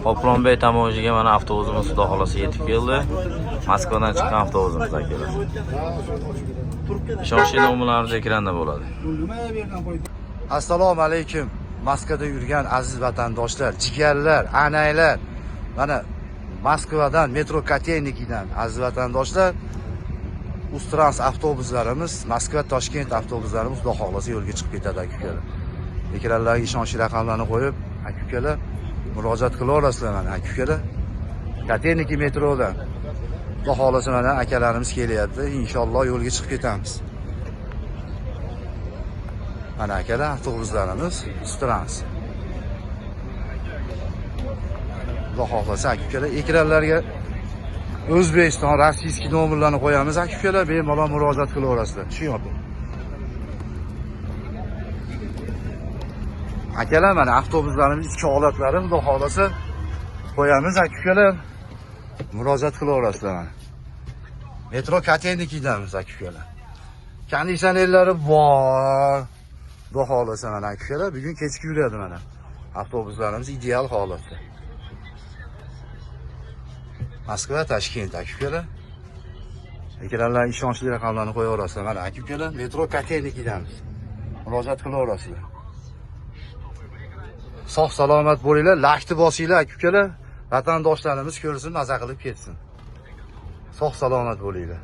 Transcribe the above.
Qoplonbek tamojiga mana avtobusimiz Xudo xolasa yetib keldi. Moskvadan chiqqan avtobusimiz akalar. Ishonchli nomerlarimiz ekranda bo'ladi. Assalomu alaykum. Moskvada yurgan aziz vatandoshlar, jigarlar, anaylar. Mana Moskvadan metro Katenikidan aziz vatandoshlar, Ustrans avtobuslarimiz, Moskva Toshkent avtobuslarimiz Xudo xolasa yo'lga chiqib ketadi akalar. Ekranlarga ishonchli raqamlarni qo'yib, akalar murojaat qilaverasizlar mana akalar. Kateniki metrodan Xudo xolasa mana akalarimiz kelyapti. Inshaalloh yo'lga chiqib ketamiz. Mana akalar avtobuslarimiz Ustrans. Xudo xolasa akalar ekranlarga O'zbekiston, rossiyskiy nomerlarni qo'yamiz akalar, bemalol murojaat qilaverasizlar. Tushunyapti? Akalar mana avtobuslarimiz ichki holatlari Xudo xolasa qo'yamiz akalar. Murojaat qilaverasizlar mana. Metro Katenikidamiz akalar. Konditsionerlari bor. Xudo xolasa mana akalar bugun kechki yuradi mana. Avtobuslarimiz ideal holatda. Moskva, Toshkent akalar. Ekranlar ishonchli raqamlarni qo'yaverasizlar mana akalar. Metro Katenikidamiz. Murojaat qilaverasizlar. Sog' salomat bo'linglar, lashni bosinglar akalar. Vatandoshlarimiz ko'rsin, maza qilib ketsin. Sog' salomat bo'linglar.